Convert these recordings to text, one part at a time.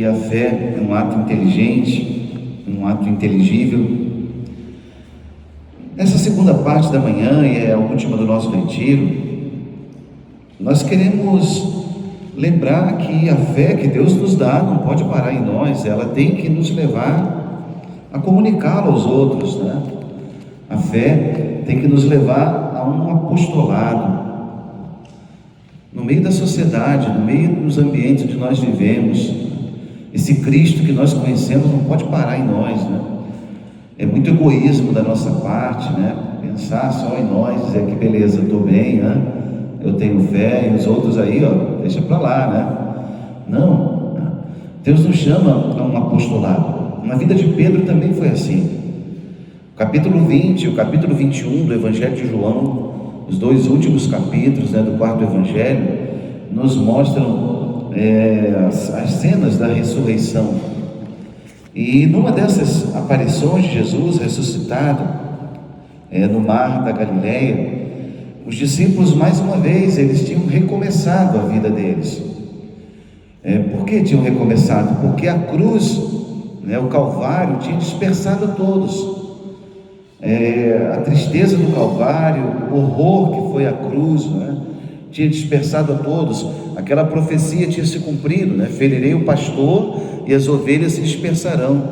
que a fé é um ato inteligente, um ato inteligível. Nessa segunda parte da manhã, e é a última do nosso retiro, nós queremos lembrar que a fé que Deus nos dá não pode parar em nós, ela tem que nos levar a comunicá-la aos outros, né? A fé tem que nos levar a um apostolado no meio da sociedade, no meio dos ambientes onde nós vivemos. Esse Cristo que nós conhecemos não pode parar em nós, né? É muito egoísmo da nossa parte, né? Pensar só em nós, dizer que beleza, estou bem, né? Eu tenho fé, e os outros aí, ó, deixa para lá, né? Não, Deus nos chama a um apostolado. Na vida de Pedro também foi assim. O capítulo 20 e o capítulo 21 do Evangelho de João, os dois últimos capítulos, né, do quarto Evangelho, nos mostram as cenas da ressurreição. E numa dessas aparições de Jesus ressuscitado no mar da Galileia, os discípulos, mais uma vez, eles tinham recomeçado a vida deles. Por que tinham recomeçado? Porque a cruz, o Calvário, tinha dispersado a todos. A tristeza do Calvário, o horror que foi a cruz, né, tinha dispersado a todos. Aquela profecia tinha se cumprido, né? Ferirei o pastor e as ovelhas se dispersarão,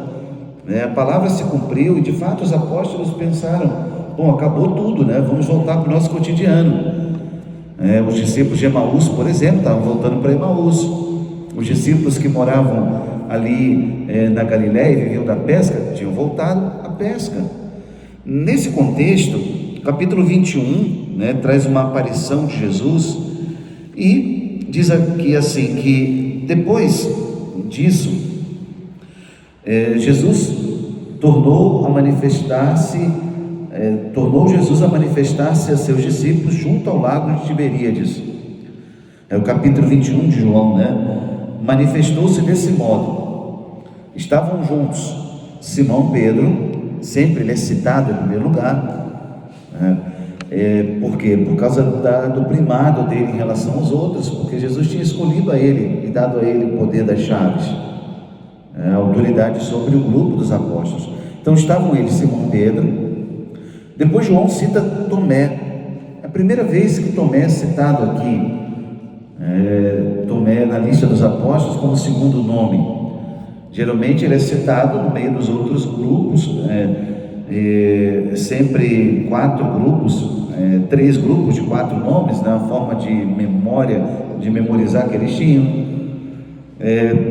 né? A palavra se cumpriu e de fato os apóstolos pensaram: bom, acabou tudo, né? Vamos voltar para o nosso cotidiano. Os discípulos de Emaús, por exemplo, estavam voltando para Emaús. Os discípulos que moravam ali na Galileia e viviam da pesca, tinham voltado à pesca. Nesse contexto, capítulo 21, traz uma aparição de Jesus e diz aqui assim, que depois disso, Jesus tornou Jesus a manifestar-se a seus discípulos junto ao lago de Tiberíades. É o capítulo 21 de João, manifestou-se desse modo. Estavam juntos Simão Pedro, sempre ele é citado em primeiro lugar, por quê? Por causa do primado dele em relação aos outros, porque Jesus tinha escolhido a ele e dado a ele o poder das chaves, a autoridade sobre o grupo dos apóstolos. Então estavam eles, Simão Pedro. Depois João cita Tomé. É a primeira vez que Tomé é citado aqui, Tomé na lista dos apóstolos como segundo nome. Geralmente ele é citado no meio dos outros grupos, sempre 4 grupos, 3 grupos de 4 nomes, na forma de memória, de memorizar que eles tinham.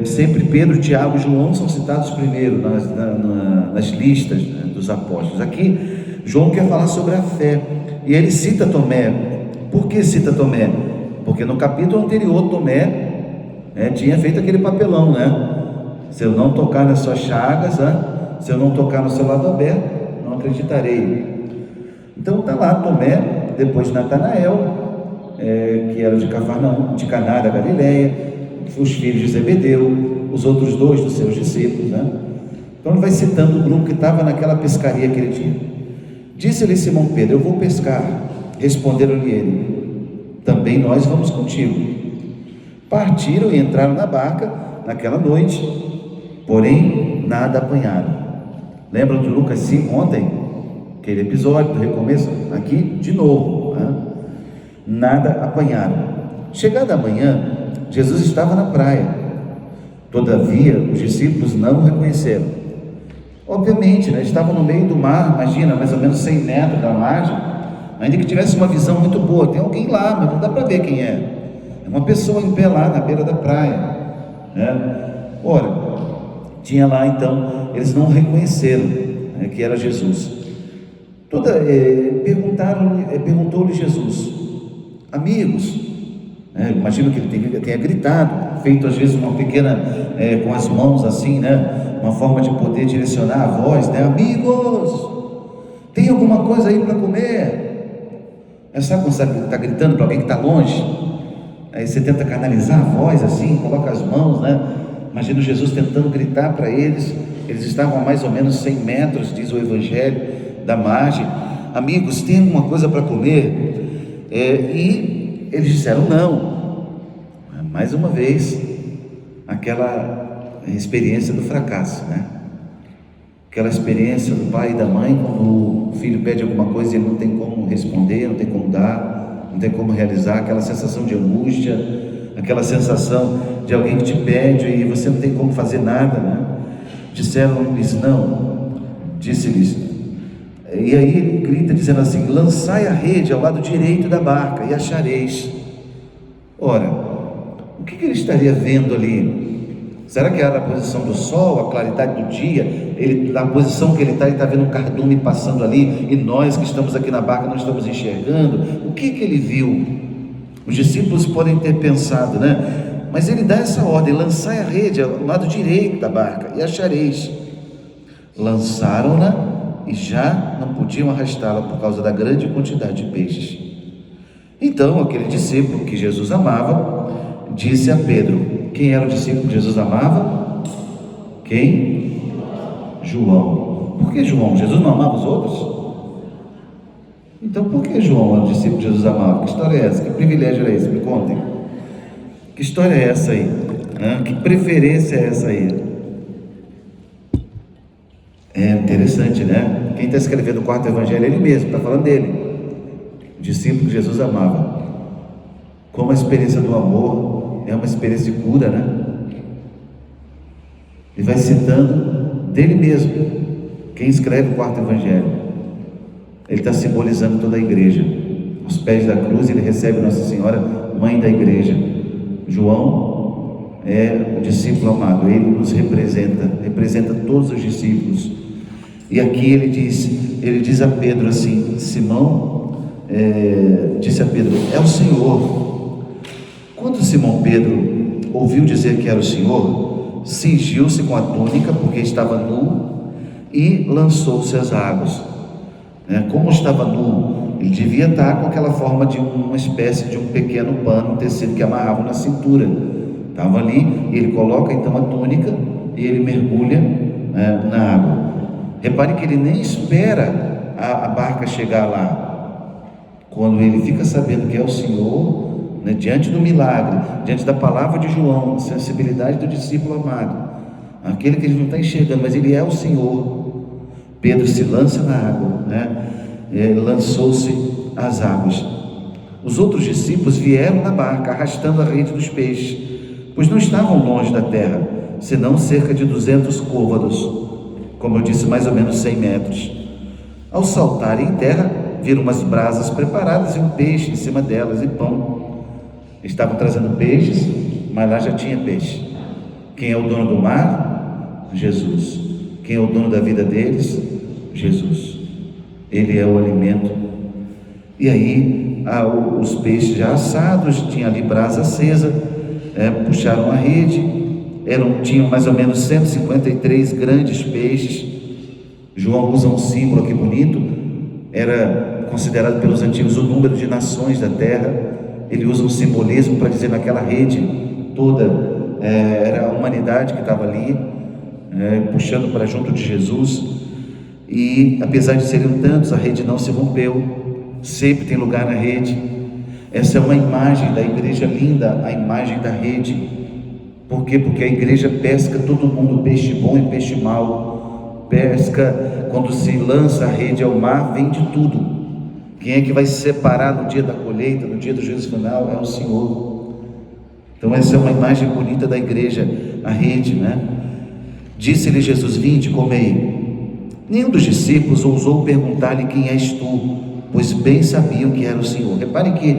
Sempre Pedro, Tiago e João são citados primeiro nas listas, dos apóstolos. Aqui João quer falar sobre a fé e ele cita Tomé. Por que cita Tomé? Porque no capítulo anterior Tomé tinha feito aquele papelão, se eu não tocar nas suas chagas, se eu não tocar no seu lado aberto, não acreditarei. Então está lá Tomé, depois Natanael, que era de Cafarnaum, de Caná da Galileia, os filhos de Zebedeu, os outros 2 dos seus discípulos, Então ele vai citando o grupo que estava naquela pescaria aquele dia. Disse-lhe Simão Pedro: eu vou pescar. Responderam-lhe ele: também nós vamos contigo. Partiram e entraram na barca naquela noite, porém nada apanharam. Lembram de Lucas 5 ontem? Aquele episódio do recomeço? Aqui de novo, nada apanharam. Chegada a manhã, Jesus estava na praia. Todavia os discípulos não o reconheceram. Obviamente, estavam no meio do mar, imagina, mais ou menos 100 metros da margem. Ainda que tivesse uma visão muito boa, tem alguém lá, mas não dá para ver quem é. É uma pessoa em pé lá na beira da praia, Ora, tinha lá então, eles não reconheceram que era Jesus. Perguntou-lhe Jesus: amigos, imagino que ele tenha gritado, feito às vezes uma pequena, com as mãos assim, uma forma de poder direcionar a voz, amigos, tem alguma coisa aí para comer? Sabe quando você está gritando para alguém que está longe? Aí você tenta canalizar a voz assim, coloca as mãos, Imagina Jesus tentando gritar para eles. Eles estavam a mais ou menos 100 metros, diz o Evangelho, da margem. Amigos, tem alguma coisa para comer? E eles disseram não. Mais uma vez, aquela experiência do fracasso, né? Aquela experiência do pai e da mãe, quando o filho pede alguma coisa e ele não tem como responder, não tem como dar, não tem como realizar, aquela sensação de angústia, aquela sensação de alguém que te pede e você não tem como fazer nada, né? Disseram-lhes não, disse-lhes, e aí ele grita dizendo assim: lançai a rede ao lado direito da barca e achareis. Ora, o que ele estaria vendo ali? Será que era a posição do sol, a claridade do dia? Na posição que ele está vendo um cardume passando ali, e nós que estamos aqui na barca não estamos enxergando. O que ele viu? Os discípulos podem ter pensado, né? Mas ele dá essa ordem: lançai a rede ao lado direito da barca e achareis. Lançaram-na e já não podiam arrastá-la por causa da grande quantidade de peixes. Então aquele discípulo que Jesus amava disse a Pedro: quem era o discípulo que Jesus amava? Quem? João. Por que João? Jesus não amava os outros? Então por que João era o discípulo que Jesus amava? Que história é essa? Que privilégio era esse? Me contem. Que história é essa aí? Que preferência é essa aí? É interessante, né? Quem está escrevendo o quarto evangelho é ele mesmo, está falando dele. O discípulo que Jesus amava. Como a experiência do amor é uma experiência de cura, né? Ele vai citando dele mesmo. Quem escreve o quarto evangelho, ele está simbolizando toda a igreja. Aos pés da cruz ele recebe Nossa Senhora, mãe da igreja. João é o discípulo amado, ele nos representa todos os discípulos. E aqui ele diz a Pedro assim: Simão, disse a Pedro: é o Senhor. Quando Simão Pedro ouviu dizer que era o Senhor, cingiu-se com a túnica, porque estava nu, e lançou-se às águas. Como estava nu, ele devia estar com aquela forma de uma espécie de um pequeno pano, um tecido que amarrava na cintura. Estava ali, e ele coloca então a túnica e ele mergulha na água. Repare que ele nem espera a barca chegar lá. Quando ele fica sabendo que é o Senhor, diante do milagre, diante da palavra de João, a sensibilidade do discípulo amado, aquele que ele não está enxergando, mas ele é o Senhor. Pedro se lança na água, lançou-se às águas. Os outros discípulos vieram na barca, arrastando a rede dos peixes, pois não estavam longe da terra, senão cerca de 200 côvados, como eu disse, mais ou menos 100 metros. Ao saltarem em terra, viram umas brasas preparadas e um peixe em cima delas e pão. Estavam trazendo peixes, mas lá já tinha peixe. Quem é o dono do mar? Jesus. Quem é o dono da vida deles? Jesus. Ele é o alimento. E aí, os peixes já assados, tinha ali brasa acesa, puxaram a rede, tinham mais ou menos 153 grandes peixes. João usa um símbolo aqui bonito, era considerado pelos antigos o número de nações da terra. Ele usa um simbolismo para dizer naquela rede toda, era a humanidade que estava ali, puxando para junto de Jesus. E apesar de serem tantos, a rede não se rompeu, sempre tem lugar na rede. Essa é uma imagem da igreja linda, a imagem da rede. Por quê? Porque a igreja pesca todo mundo, peixe bom e peixe mau. Pesca, quando se lança a rede ao mar, vem de tudo. Quem é que vai se separar no dia da colheita, no dia do juízo final? É o Senhor. Então essa é uma imagem bonita da igreja, a rede, né? Disse-lhe Jesus: vinde, comei. Nenhum dos discípulos ousou perguntar-lhe: quem és tu? Pois bem sabiam que era o Senhor. Reparem que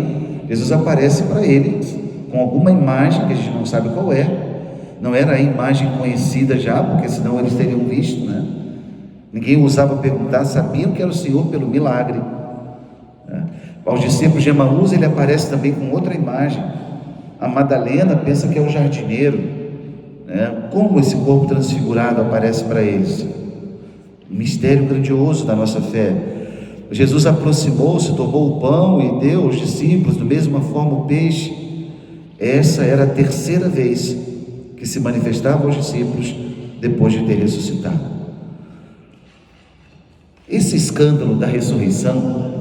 Jesus aparece para eles com alguma imagem que a gente não sabe qual é. Não era a imagem conhecida já, porque senão eles teriam visto, né? Ninguém ousava perguntar, sabiam que era o Senhor pelo milagre. Aos discípulos de Emaús ele aparece também com outra imagem. A Madalena pensa que é o jardineiro, Como esse corpo transfigurado aparece para eles? Um mistério grandioso da nossa fé. Jesus aproximou-se, tomou o pão e deu aos discípulos, da mesma forma o peixe. Essa era a terceira vez que se manifestava aos discípulos depois de ter ressuscitado. Esse escândalo da ressurreição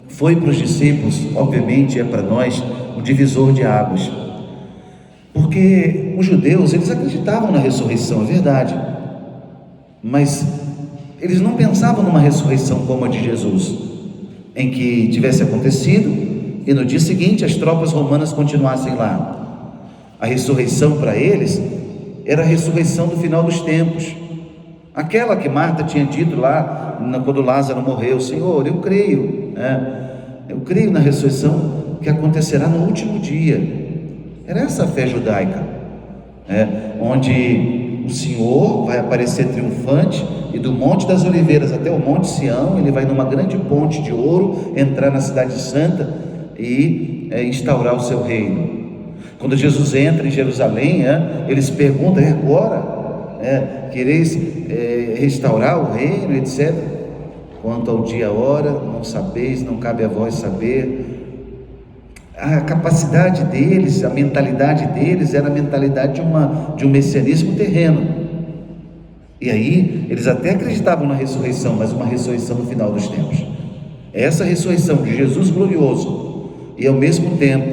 foi para os discípulos, obviamente é para nós, um divisor de águas. Porque os judeus, eles acreditavam na ressurreição, é verdade, mas eles não pensavam numa ressurreição como a de Jesus, em que tivesse acontecido e no dia seguinte as tropas romanas continuassem lá. A ressurreição para eles era a ressurreição do final dos tempos, aquela que Marta tinha dito lá quando Lázaro morreu: Senhor, eu creio, eu creio na ressurreição que acontecerá no último dia. Era essa a fé judaica, onde o Senhor vai aparecer triunfante, e do Monte das Oliveiras até o Monte Sião, ele vai numa grande ponte de ouro entrar na cidade santa e instaurar o seu reino. Quando Jesus entra em Jerusalém, eles perguntam: é agora? Quereis restaurar o reino, etc. Quanto ao dia e a hora, não sabeis, não cabe a vós saber. A capacidade deles, a mentalidade deles era a mentalidade de um messianismo terreno. E aí, eles até acreditavam na ressurreição, mas uma ressurreição no final dos tempos. Essa ressurreição de Jesus glorioso, e ao mesmo tempo,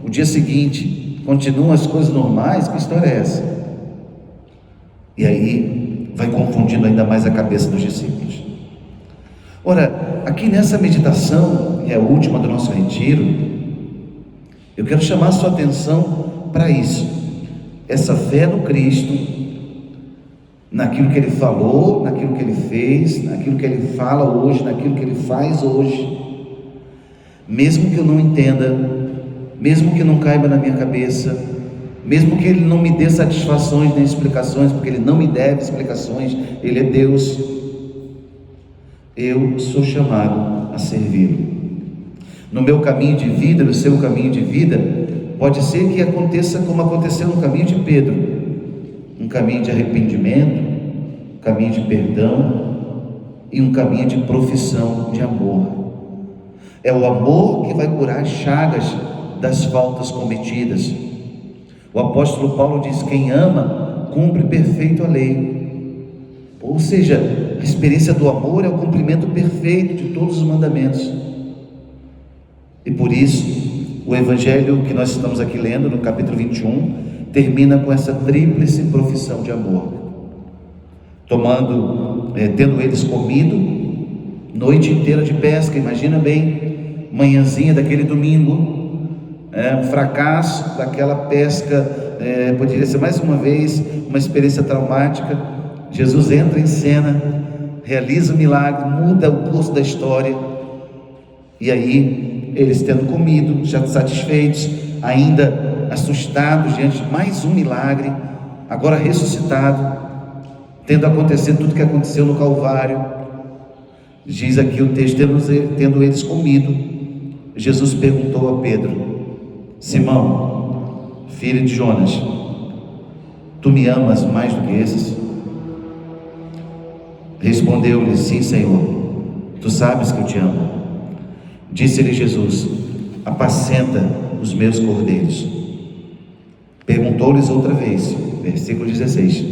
o dia seguinte, continuam as coisas normais. Que história é essa? E aí, vai confundindo ainda mais a cabeça dos discípulos. Ora, aqui nessa meditação, é a última do nosso retiro, eu quero chamar a sua atenção para isso, essa fé no Cristo, naquilo que Ele falou, naquilo que Ele fez, naquilo que Ele fala hoje, naquilo que Ele faz hoje, mesmo que eu não entenda, mesmo que não caiba na minha cabeça, mesmo que Ele não me dê satisfações nem explicações, porque Ele não me deve explicações, Ele é Deus, eu sou chamado a servi-lo. No meu caminho de vida, no seu caminho de vida, pode ser que aconteça como aconteceu no caminho de Pedro, um caminho de arrependimento, um caminho de perdão e um caminho de profissão de amor. É o amor que vai curar as chagas das faltas cometidas. O apóstolo Paulo diz: quem ama, cumpre perfeito a lei. Ou seja, a experiência do amor é o cumprimento perfeito de todos os mandamentos. E por isso, o Evangelho que nós estamos aqui lendo, no capítulo 21, termina com essa tríplice profissão de amor. Tendo eles comido, noite inteira de pesca, imagina bem, manhãzinha daquele domingo, um fracasso daquela pesca, poderia ser mais uma vez uma experiência traumática. Jesus entra em cena, realiza o milagre, muda o curso da história, e aí, eles tendo comido, já satisfeitos, ainda assustados diante de mais um milagre, agora ressuscitado, tendo acontecido tudo que aconteceu no Calvário, diz aqui o texto: tendo eles comido, Jesus perguntou a Pedro: Simão, filho de Jonas, tu me amas mais do que esses? Respondeu-lhe: sim, Senhor, tu sabes que eu te amo. Disse-lhe Jesus: apacenta os meus cordeiros. Perguntou-lhes outra vez, versículo 16: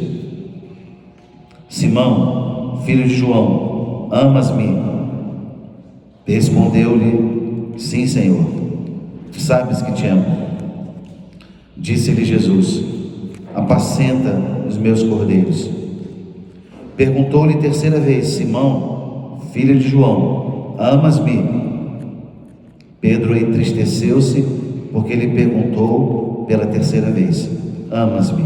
Simão, filho de João, amas-me? Respondeu-lhe: sim, Senhor, tu sabes que te amo. Disse-lhe Jesus: apacenta os meus cordeiros. Perguntou-lhe terceira vez: Simão, filho de João, amas-me? Pedro entristeceu-se, porque ele perguntou pela terceira vez: amas-me?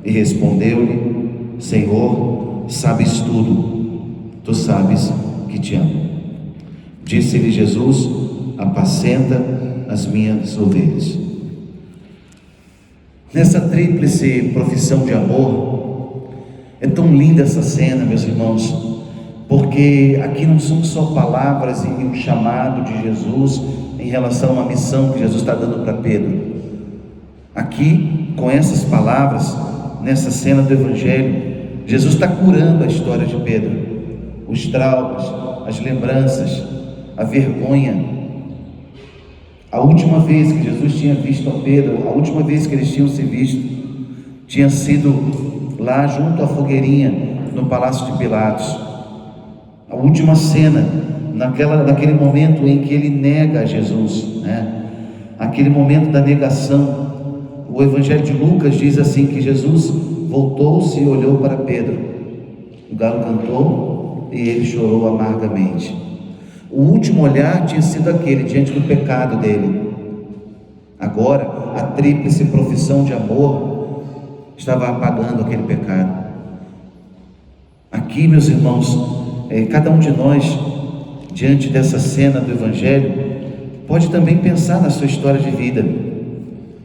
E respondeu-lhe: Senhor, sabes tudo, tu sabes que te amo. Disse-lhe Jesus: apacenta as minhas ovelhas. Nessa tríplice profissão de amor, é tão linda essa cena, meus irmãos, porque aqui não são só palavras e um chamado de Jesus em relação à missão que Jesus está dando para Pedro. Aqui, com essas palavras, nessa cena do Evangelho, Jesus está curando a história de Pedro, os traumas, as lembranças, a vergonha. A última vez que Jesus tinha visto a Pedro, a última vez que eles tinham se visto, tinha sido lá junto à fogueirinha, no palácio de Pilatos. A última cena, naquele momento em que ele nega a Jesus, aquele momento da negação, O Evangelho de Lucas diz assim, que Jesus voltou-se e olhou para Pedro. O galo cantou e ele chorou amargamente. O último olhar tinha sido aquele, diante do pecado dele. Agora, a tríplice profissão de amor estava apagando aquele pecado. Aqui, meus irmãos, cada um de nós, diante dessa cena do Evangelho, pode também pensar na sua história de vida,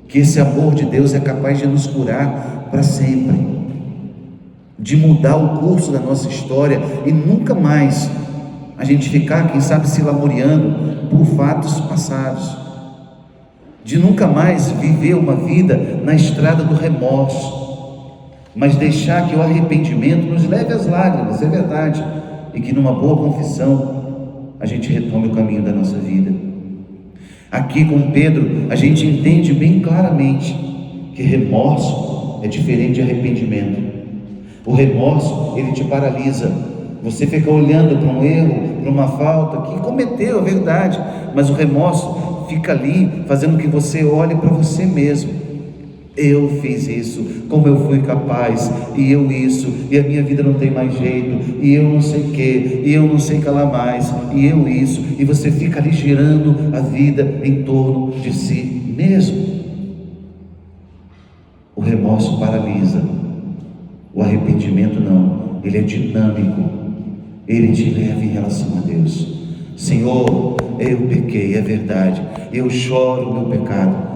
que esse amor de Deus é capaz de nos curar para sempre, de mudar o curso da nossa história e nunca mais a gente ficar, quem sabe, se lamuriando por fatos passados, de nunca mais viver uma vida na estrada do remorso, mas deixar que o arrependimento nos leve às lágrimas, é verdade, e que numa boa confissão a gente retome o caminho da nossa vida. Aqui com Pedro a gente entende bem claramente que remorso é diferente de arrependimento. O remorso, ele te paralisa. Você fica olhando para um erro, para uma falta que cometeu, é verdade, mas o remorso fica ali fazendo que você olhe para você mesmo. Eu fiz isso, como eu fui capaz, e eu isso, e a minha vida não tem mais jeito, e eu não sei o que, e eu não sei calar mais, e eu isso, e você fica ali girando a vida em torno de si mesmo. O remorso paralisa, o arrependimento não, ele é dinâmico, ele te leva em relação a Deus. Senhor, eu pequei, é verdade, eu choro o meu pecado.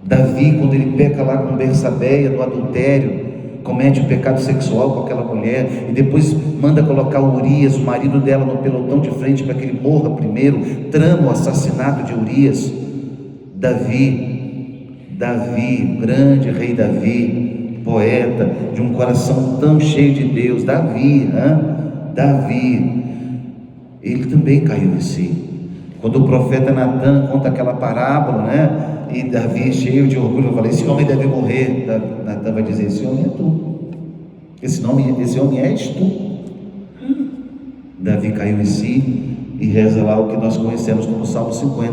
Davi, quando ele peca lá com Bersabeia, no adultério, comete o pecado sexual com aquela mulher, e depois manda colocar Urias, o marido dela, no pelotão de frente para que ele morra primeiro, trama o assassinato de Urias. Davi, grande rei Davi, poeta, de um coração tão cheio de Deus, Davi, ele também caiu em si. Quando o profeta Natan conta aquela parábola, e Davi cheio de orgulho, eu falei, esse homem deve morrer. Natan vai dizer, esse homem é tu, esse homem és tu. Davi caiu em si e reza lá o que nós conhecemos como Salmo 50.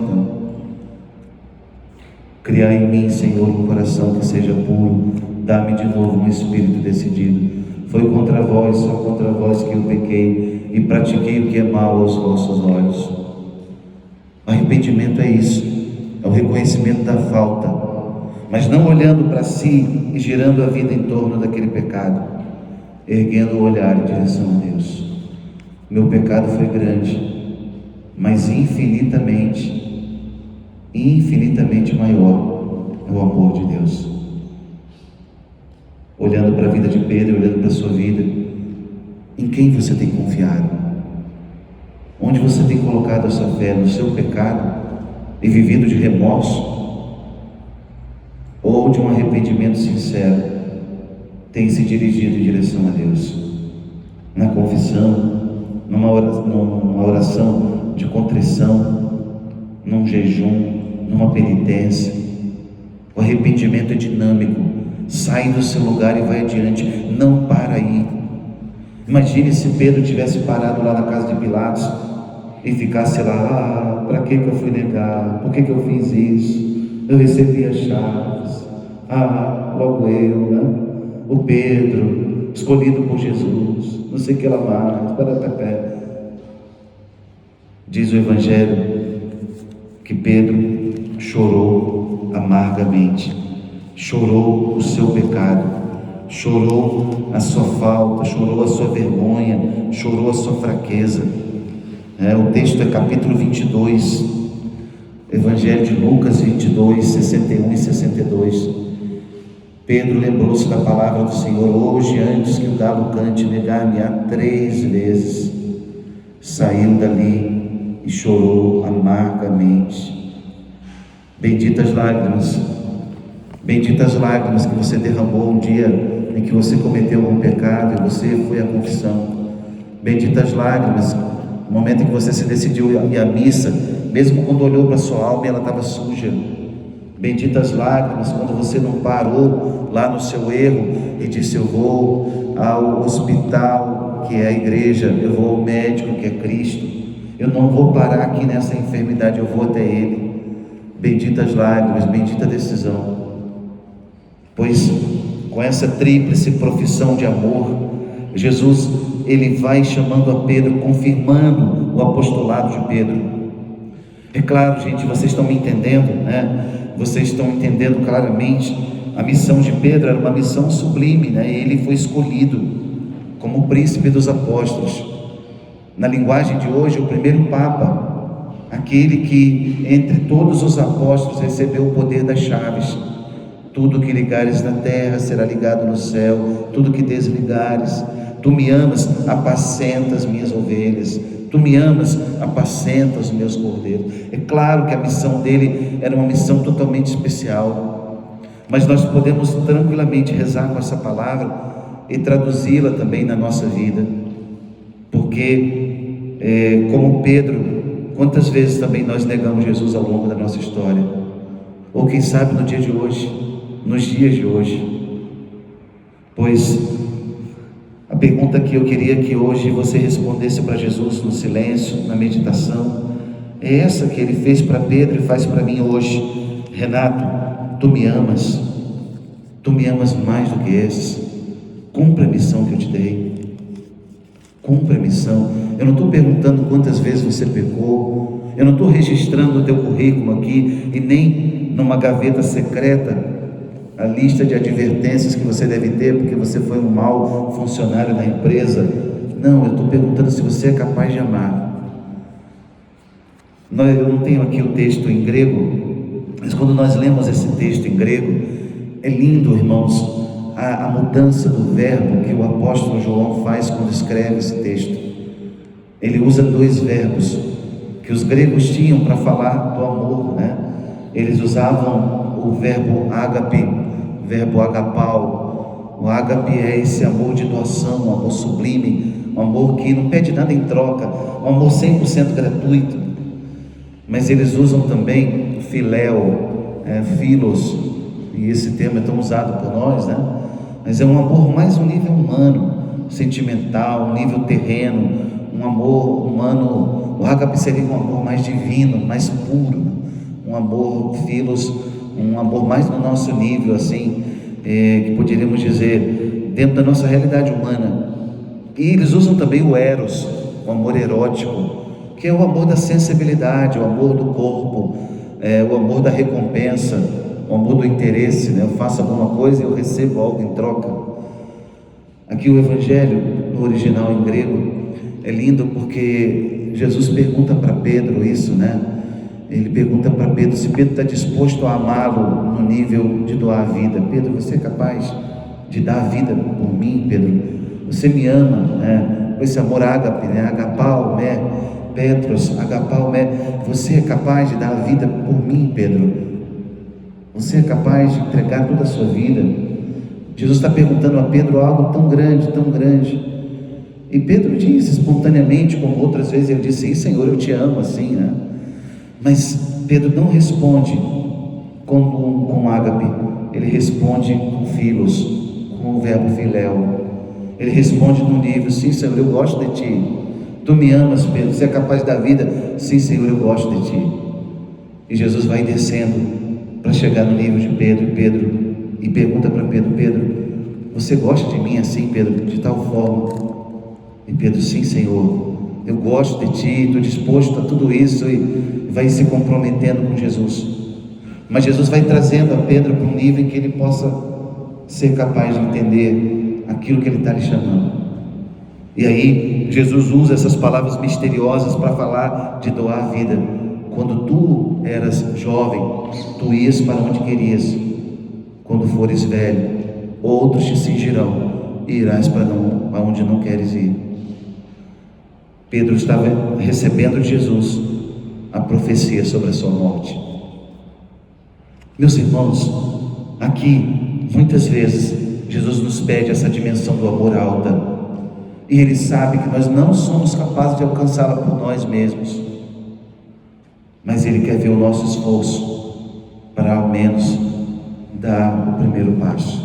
Criai em mim, Senhor, um coração que seja puro, dá-me de novo um espírito decidido. Foi contra vós, só contra vós que eu pequei e pratiquei o que é mal aos vossos olhos. Arrependimento é isso, é o reconhecimento da falta, mas não olhando para si e girando a vida em torno daquele pecado, erguendo o olhar em direção a Deus. Meu pecado foi grande, mas infinitamente maior é o amor de Deus. Olhando para a vida de Pedro, olhando para a sua vida, em quem você tem confiado? Onde você tem colocado a sua fé? No seu pecado e vivido de remorso? Ou de um arrependimento sincero, tem se dirigido em direção a Deus? Na confissão, numa oração de contrição, num jejum, numa penitência. O arrependimento é dinâmico, sai do seu lugar e vai adiante, não para aí. Imagine se Pedro tivesse parado lá na casa de Pilatos e ficasse lá, para que eu fui negar? Por que eu fiz isso? Eu recebi as chaves, logo eu, o Pedro, escolhido por Jesus, não sei o que lá mais, Diz o Evangelho que Pedro chorou amargamente, chorou o seu pecado, chorou a sua falta, chorou a sua vergonha, chorou a sua fraqueza. O texto é capítulo 22, Evangelho de Lucas 22, 61 e 62. Pedro lembrou-se da palavra do Senhor: hoje, antes que o galo cante, negar-me-á 3 vezes. Saiu dali e chorou amargamente. Benditas lágrimas que você derramou um dia em que você cometeu algum pecado e você foi à confissão. Benditas lágrimas, no momento em que você se decidiu a ir à missa, mesmo quando olhou para a sua alma e ela estava suja. Benditas lágrimas quando você não parou lá no seu erro e disse: eu vou ao hospital, que é a igreja, eu vou ao médico, que é Cristo, eu não vou parar aqui nessa enfermidade, eu vou até Ele. Benditas lágrimas, bendita decisão. Pois com essa tríplice profissão de amor, Jesus, ele vai chamando a Pedro, confirmando o apostolado de Pedro. É claro, gente, vocês estão me entendendo, né? Vocês estão entendendo claramente. A missão de Pedro era uma missão sublime, né? Ele foi escolhido como príncipe dos apóstolos. Na linguagem de hoje, o primeiro Papa, aquele que entre todos os apóstolos recebeu o poder das chaves. Tudo que ligares na terra será ligado no céu, tudo que desligares. Tu me amas, apacenta as minhas ovelhas. Tu me amas, apacenta os meus cordeiros. É claro que a missão dele era uma missão totalmente especial, mas nós podemos tranquilamente rezar com essa palavra e traduzi-la também na nossa vida, porque como Pedro, quantas vezes também nós negamos Jesus ao longo da nossa história, ou quem sabe no dia de hoje, nos dias de hoje. Pois a pergunta que eu queria que hoje você respondesse para Jesus no silêncio, na meditação, é essa que ele fez para Pedro e faz para mim hoje. Renato, tu me amas mais do que esses. Cumpre a missão que eu te dei. Cumpre a missão. Eu não estou perguntando quantas vezes você pecou, eu não estou registrando o teu currículo aqui e nem numa gaveta secreta a lista de advertências que você deve ter porque você foi um mau funcionário na empresa. Não, eu estou perguntando se você é capaz de amar. Eu não tenho aqui o texto em grego, mas quando nós lemos esse texto em grego, é lindo, irmãos, a mudança do verbo que o apóstolo João faz quando escreve esse texto. Ele usa dois verbos que os gregos tinham para falar do amor, né? Eles usavam o verbo ágape, verbo agapau. O ágape é esse amor de doação, um amor sublime, um amor que não pede nada em troca, um amor 100% gratuito. Mas eles usam também filéu, filos, e esse termo é tão usado por nós, né? Mas é um amor mais um nível humano, sentimental, um nível terreno, um amor humano. O ágape seria um amor mais divino, mais puro, um amor filos, um amor mais no nosso nível, assim, que poderíamos dizer, dentro da nossa realidade humana. E eles usam também o eros, o amor erótico, que é o amor da sensibilidade, o amor do corpo, o amor da recompensa, o amor do interesse, né? Eu faço alguma coisa e eu recebo algo em troca. Aqui o Evangelho, no original em grego, é lindo porque Jesus pergunta para Pedro isso, né? Ele pergunta para Pedro se Pedro está disposto a amá-lo no nível de doar a vida. Pedro, você é capaz de dar a vida por mim, Pedro? Você me ama, né? Com esse amor ágape, né? Agapau, né? Petros, agapau, né? Você é capaz de dar a vida por mim, Pedro? Você é capaz de entregar toda a sua vida? Jesus está perguntando a Pedro algo tão grande, tão grande. E Pedro diz espontaneamente, como outras vezes ele disse: sim, Senhor, eu te amo, assim, né? Mas Pedro não responde com ágape, ele responde com filos, com o verbo filéu. Ele responde no nível: sim, Senhor, eu gosto de ti. Tu me amas, Pedro, você é capaz de dar vida? Sim, Senhor, eu gosto de ti. E Jesus vai descendo para chegar no nível de Pedro, e pergunta para Pedro: Pedro, você gosta de mim assim, Pedro, de tal forma? E Pedro: sim, Senhor, eu gosto de ti, estou disposto a tudo isso, e vai se comprometendo com Jesus. Mas Jesus vai trazendo a Pedro para um nível em que ele possa ser capaz de entender aquilo que ele está lhe chamando. E aí Jesus usa essas palavras misteriosas para falar de doar a vida. Quando tu eras jovem, tu ias para onde querias. Quando fores velho, outros te cingirão e irás para onde não queres ir. Pedro estava recebendo de Jesus a profecia sobre a sua morte. Meus irmãos, aqui muitas vezes Jesus nos pede essa dimensão do amor alta, e Ele sabe que nós não somos capazes de alcançá-la por nós mesmos, mas Ele quer ver o nosso esforço para ao menos dar o primeiro passo.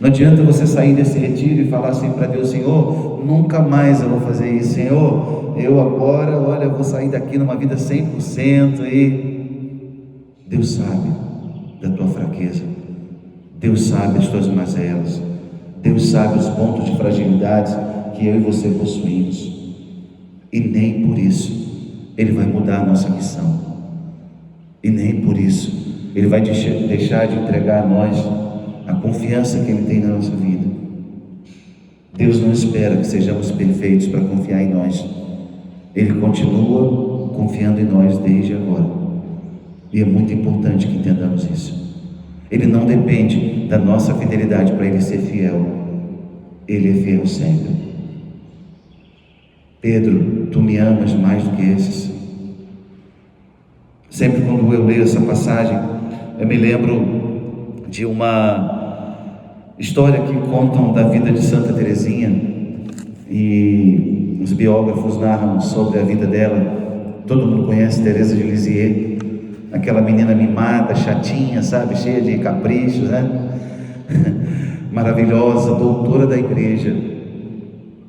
Não adianta você sair desse retiro e falar assim para Deus: Senhor, nunca mais eu vou fazer isso, Senhor, eu agora, olha, eu vou sair daqui numa vida 100%, e Deus sabe da tua fraqueza, Deus sabe as tuas mazelas, Deus sabe os pontos de fragilidade que eu e você possuímos, e nem por isso Ele vai mudar a nossa missão, e nem por isso Ele vai deixar de entregar a nós a confiança que Ele tem na nossa vida. Deus não espera que sejamos perfeitos para confiar em nós, Ele continua confiando em nós desde agora, e é muito importante que entendamos isso. Ele não depende da nossa fidelidade para Ele ser fiel, Ele é fiel sempre. Pedro, tu me amas mais do que esses? Sempre quando eu leio essa passagem, eu me lembro de uma história que contam da vida de Santa Teresinha, e os biógrafos narram sobre a vida dela. Todo mundo conhece Teresa de Lisieux, aquela menina mimada, chatinha, sabe, cheia de caprichos, né? Maravilhosa, doutora da igreja.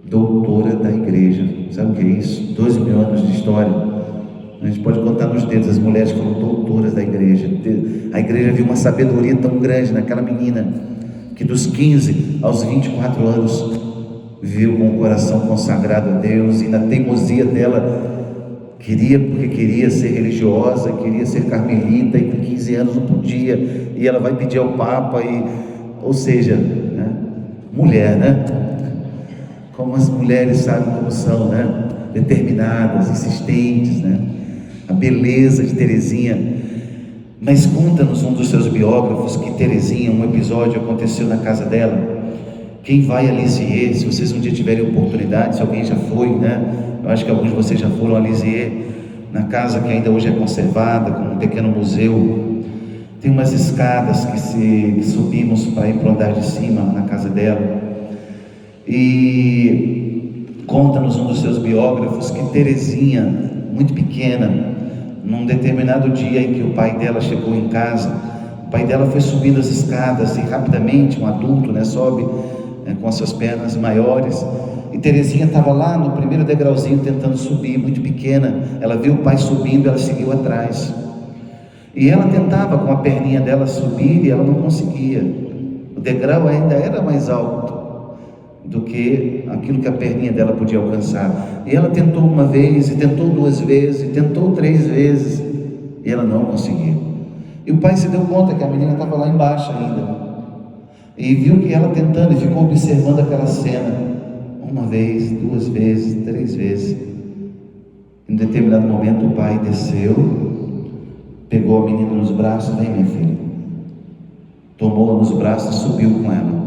Doutora da igreja, sabe o que é isso? 12 mil anos de história. A gente pode contar nos dedos as mulheres que foram doutoras da igreja. A igreja viu uma sabedoria tão grande naquela menina, que dos 15 aos 24 anos viu com o coração consagrado a Deus, e na teimosia dela porque queria ser religiosa, queria ser carmelita, e com 15 anos não podia, e ela vai pedir ao Papa, ou seja, né? Mulher, né? Como as mulheres sabem como são, né? Determinadas, insistentes, né? A beleza de Teresinha. Mas conta-nos um dos seus biógrafos que Teresinha, um episódio aconteceu na casa dela. Quem vai a Lisieux, se vocês um dia tiverem oportunidade, se alguém já foi, né? Eu acho que alguns de vocês já foram a Lisieux, na casa que ainda hoje é conservada, com um pequeno museu. Tem umas escadas que subimos para ir para o andar de cima, na casa dela. E conta-nos um dos seus biógrafos que Teresinha, muito pequena, num determinado dia em que o pai dela chegou em casa, o pai dela foi subindo as escadas, e rapidamente um adulto, né, sobe com as suas pernas maiores, e Teresinha estava lá no primeiro degrauzinho tentando subir, muito pequena. Ela viu o pai subindo, ela seguiu atrás, e ela tentava com a perninha dela subir, e ela não conseguia. O degrau ainda era mais alto do que aquilo que a perninha dela podia alcançar, e ela tentou uma vez, e tentou duas vezes, e tentou 3 vezes, e ela não conseguia. E o pai se deu conta que a menina estava lá embaixo ainda, e viu que ela tentando, e ficou observando aquela cena, uma vez, 2 vezes, 3 vezes. Em determinado momento o pai desceu, pegou a menina nos braços, vem minha filha, tomou-a nos braços e subiu com ela.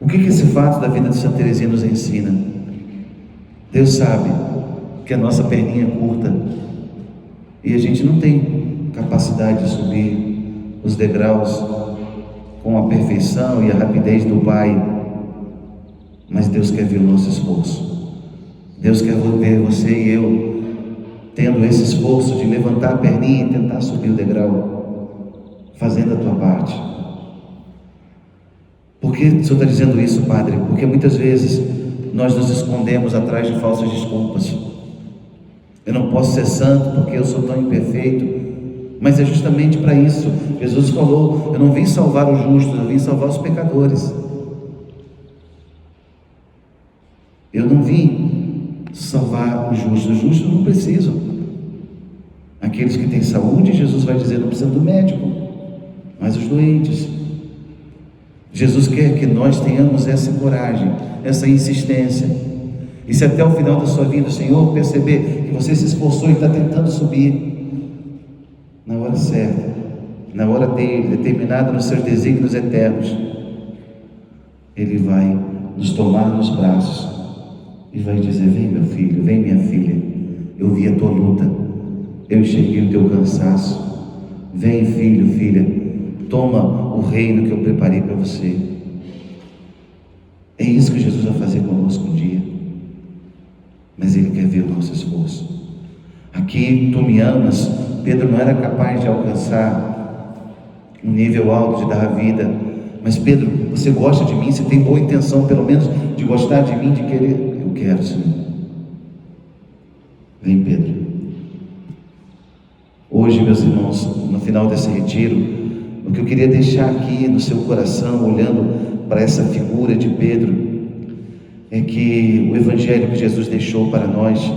O que esse fato da vida de Santa Teresinha nos ensina? Deus sabe que a nossa perninha é curta, e a gente não tem capacidade de subir os degraus com a perfeição e a rapidez do Pai, mas Deus quer ver o nosso esforço. Deus quer ver você e eu tendo esse esforço de levantar a perninha e tentar subir o degrau, fazendo a tua parte. Por que o Senhor está dizendo isso, Padre? Porque muitas vezes nós nos escondemos atrás de falsas desculpas. Eu não posso ser santo porque eu sou tão imperfeito. Mas é justamente para isso. Jesus falou: eu não vim salvar os justos, eu vim salvar os pecadores. Eu não vim salvar os justos não precisam. Aqueles que têm saúde, Jesus vai dizer, não precisam do médico, mas os doentes. Jesus quer que nós tenhamos essa coragem, essa insistência. E se até o final da sua vida o Senhor perceber que você se esforçou e está tentando subir, na hora certa, na hora dele, determinada nos seus desígnios eternos, Ele vai nos tomar nos braços e vai dizer: vem meu filho, vem minha filha, eu vi a tua luta, eu enxerguei o teu cansaço, vem filho, filha, toma o reino que eu preparei para você. É isso que Jesus vai fazer conosco um dia, mas Ele quer ver o nosso esforço. Aqui, tu me amas, Pedro não era capaz de alcançar um nível alto de dar a vida, mas Pedro, você gosta de mim, você tem boa intenção pelo menos de gostar de mim, de querer? Eu quero, Senhor. Vem, Pedro. Hoje, meus irmãos, no final desse retiro, O que eu queria deixar aqui no seu coração, olhando para essa figura de Pedro, é que o Evangelho que Jesus deixou para nós,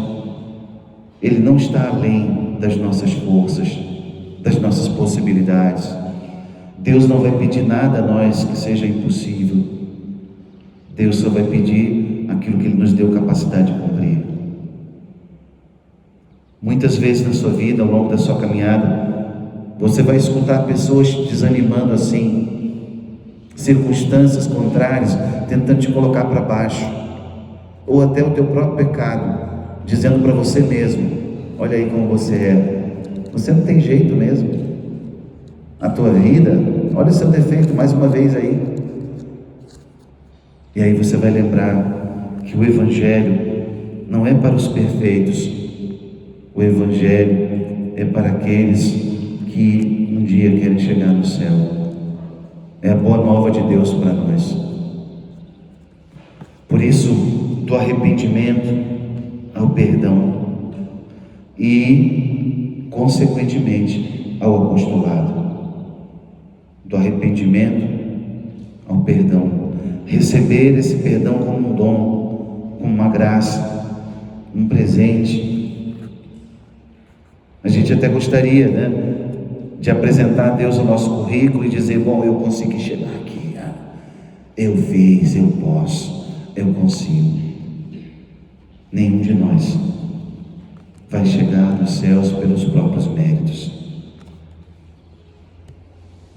ele não está além das nossas forças, das nossas possibilidades. Deus não vai pedir nada a nós que seja impossível. Deus só vai pedir aquilo que Ele nos deu capacidade de cumprir. Muitas vezes na sua vida, ao longo da sua caminhada, você vai escutar pessoas te desanimando assim, circunstâncias contrárias, tentando te colocar para baixo, ou até o teu próprio pecado, dizendo para você mesmo: olha aí como você é, você não tem jeito mesmo, a tua vida, olha o seu defeito mais uma vez aí. E aí você vai lembrar que o Evangelho não é para os perfeitos, o Evangelho é para aqueles que um dia querem chegar no céu. É a boa nova de Deus para nós. Por isso, do arrependimento ao perdão e, consequentemente, ao apostolado. Do arrependimento ao perdão. Receber esse perdão como um dom, como uma graça, um presente. A gente até gostaria, de apresentar a Deus o nosso currículo e dizer: bom, eu consegui chegar aqui, eu fiz, eu posso, eu consigo. Nenhum de nós vai chegar nos céus pelos próprios méritos.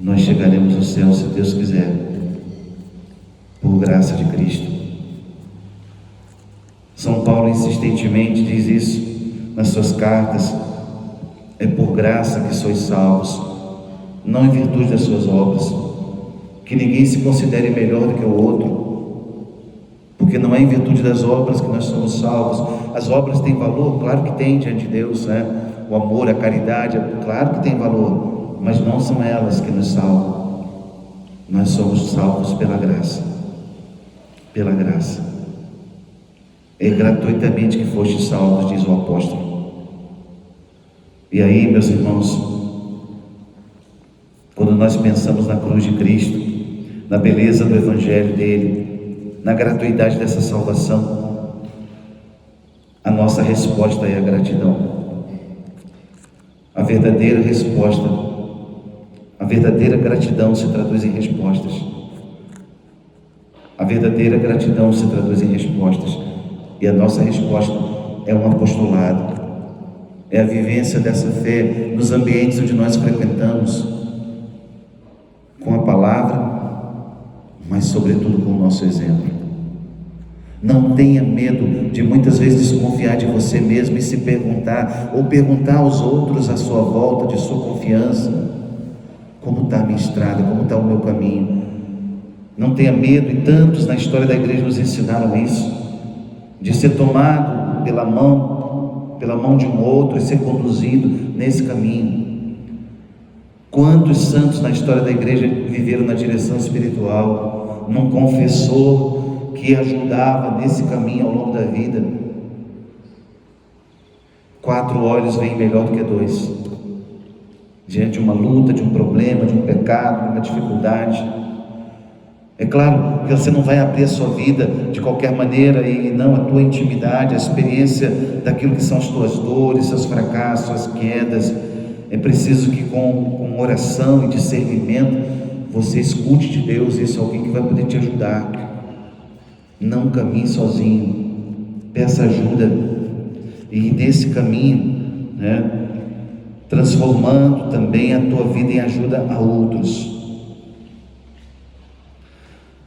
Nós chegaremos ao céu, se Deus quiser, por graça de Cristo. São Paulo insistentemente diz isso nas suas cartas: é por graça que sois salvos, não em virtude das suas obras, que ninguém se considere melhor do que o outro, porque não é em virtude das obras que nós somos salvos. As obras têm valor? Claro que tem diante de Deus, o amor, a caridade, claro que tem valor, mas não são elas que nos salvam. Nós somos salvos pela graça, pela graça. É gratuitamente que fostes salvos, diz o apóstolo. E aí, meus irmãos, quando nós pensamos na cruz de Cristo, na beleza do Evangelho dele, na gratuidade dessa salvação, a nossa resposta é a gratidão. A verdadeira resposta, a verdadeira gratidão se traduz em respostas. A verdadeira gratidão se traduz em respostas. E a nossa resposta é um apostolado. É a vivência dessa fé nos ambientes onde nós frequentamos, com a palavra, mas sobretudo com o nosso exemplo. Não tenha medo de muitas vezes desconfiar de você mesmo e se perguntar, ou perguntar aos outros à sua volta, de sua confiança: como está a minha estrada, como está o meu caminho? Não tenha medo, e tantos na história da igreja nos ensinaram isso, de ser tomado pela mão de um outro e ser conduzido nesse caminho. Quantos santos na história da igreja viveram na direção espiritual, num confessor que ajudava nesse caminho ao longo da vida? 4 olhos veem melhor do que 2, diante de uma luta, de um problema, de um pecado, de uma dificuldade. É claro que você não vai abrir a sua vida de qualquer maneira, e não a tua intimidade, a experiência daquilo que são as tuas dores, seus fracassos, suas quedas. É preciso que com oração e discernimento você escute de Deus, esse é alguém que vai poder te ajudar. Não caminhe sozinho, peça ajuda, e nesse caminho, transformando também a tua vida em ajuda a outros.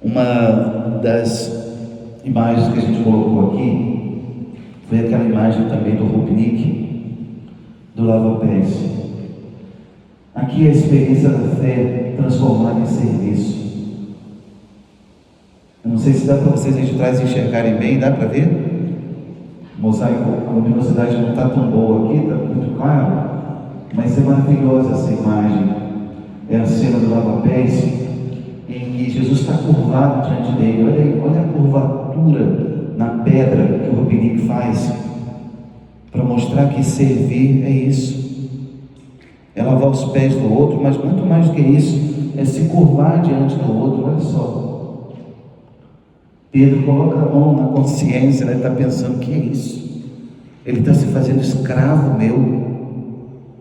Uma das imagens que a gente colocou aqui foi aquela imagem também do Rupnik, do lava-pés. Aqui a experiência da fé transformada em serviço. Eu não sei se dá para vocês aí de trás enxergarem bem, dá para ver? O mosaico, a luminosidade não está tão boa aqui, está muito claro, mas é maravilhosa essa imagem. É a cena do lava-pés, em que Jesus está curvado diante dele. Olha aí, olha a curvatura na pedra que o Rupnik faz, para mostrar que servir é isso, é lavar os pés do outro, mas muito mais do que isso, é se curvar diante do outro. Olha só, Pedro coloca a mão na consciência, né? Ele está pensando: que é isso? Ele está se fazendo escravo meu,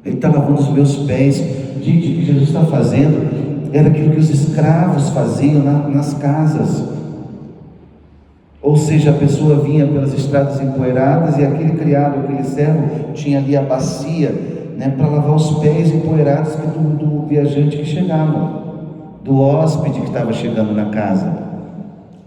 ele está lavando os meus pés. Gente, o que Jesus está fazendo era aquilo que os escravos faziam nas casas. Ou seja, a pessoa vinha pelas estradas empoeiradas e aquele criado, aquele servo, tinha ali a bacia, né, para lavar os pés empoeirados do viajante que chegava, do hóspede que estava chegando na casa.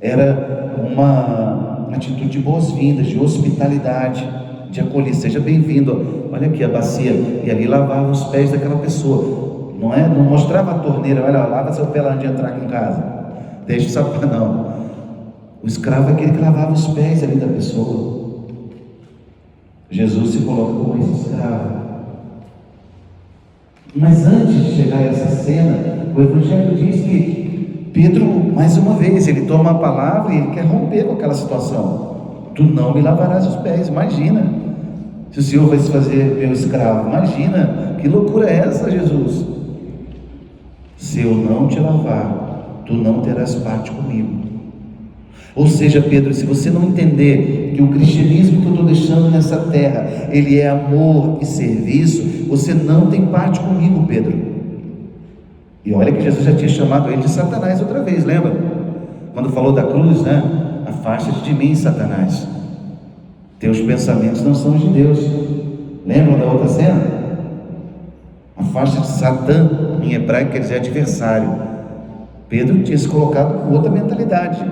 Era uma atitude de boas-vindas, de hospitalidade, de acolher. Seja bem-vindo, olha aqui a bacia, e ali lavava os pés daquela pessoa. Não mostrava a torneira: olha, lava seu pé lá antes de entrar aqui em casa, deixa o sapato. Não. O escravo é aquele que lavava os pés ali da pessoa. Jesus se coloca como esse escravo. Mas antes de chegar a essa cena, o Evangelho diz que Pedro, mais uma vez, ele toma a palavra e ele quer romper com aquela situação. Tu não me lavarás os pés. Imagina, se o Senhor vai se fazer meu escravo. Imagina, que loucura é essa, Jesus? Se eu não te lavar, tu não terás parte comigo. Ou seja, Pedro, se você não entender que o cristianismo que eu estou deixando nessa terra, ele é amor e serviço, você não tem parte comigo, Pedro. E olha que Jesus já tinha chamado ele de Satanás outra vez, lembra? Quando falou da cruz, né? Afasta-te de mim, Satanás. Teus pensamentos não são os de Deus. Lembram da outra cena? Afasta-te de Satã, em hebraico quer dizer adversário. Pedro tinha se colocado com outra mentalidade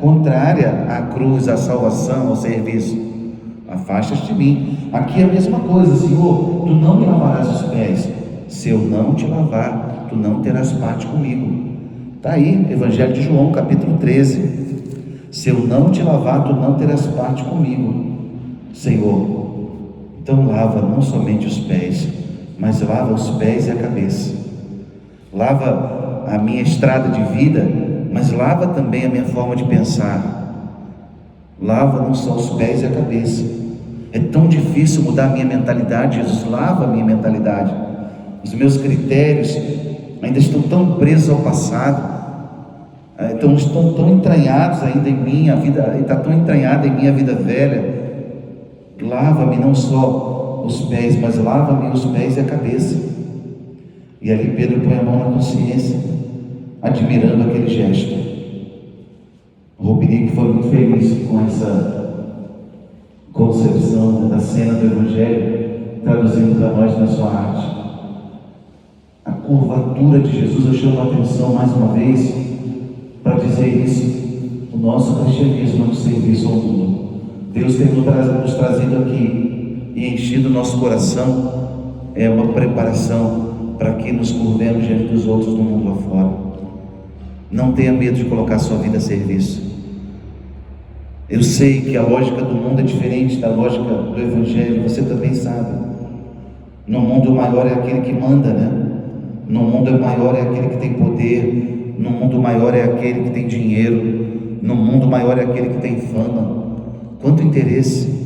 contrária à cruz, à salvação, ao serviço. Afasta-te de mim. Aqui é a mesma coisa: Senhor, tu não me lavarás os pés. Se eu não te lavar, tu não terás parte comigo. Está aí, Evangelho de João, capítulo 13. Se eu não te lavar, tu não terás parte comigo. Senhor, então lava não somente os pés, mas lava os pés e a cabeça. Lava a minha estrada de vida, mas lava também a minha forma de pensar. Lava não só os pés e a cabeça. É tão difícil mudar a minha mentalidade. Jesus, lava a minha mentalidade. Os meus critérios ainda estão tão presos ao passado, estão tão entranhados ainda em mim. A vida está tão entranhada em mim, a vida velha. Lava-me não só os pés, mas lava-me os pés e a cabeça. E ali Pedro põe a mão na consciência, admirando aquele gesto. O Rubinique foi muito feliz com essa concepção da cena do Evangelho, traduzindo para nós na sua arte. A curvatura de Jesus, eu chamo a atenção mais uma vez para dizer isso: o nosso cristianismo é um serviço ao mundo. Deus tem nos trazido aqui e enchido o nosso coração, é uma preparação para que nos curvemos diante dos outros no mundo lá fora. Não tenha medo de colocar sua vida a serviço. Eu sei que a lógica do mundo é diferente da lógica do Evangelho, você também sabe. No mundo, o maior é aquele que manda, né? No mundo, o maior é aquele que tem poder. No mundo, o maior é aquele que tem dinheiro. No mundo, o maior é aquele que tem fama. Quanto interesse!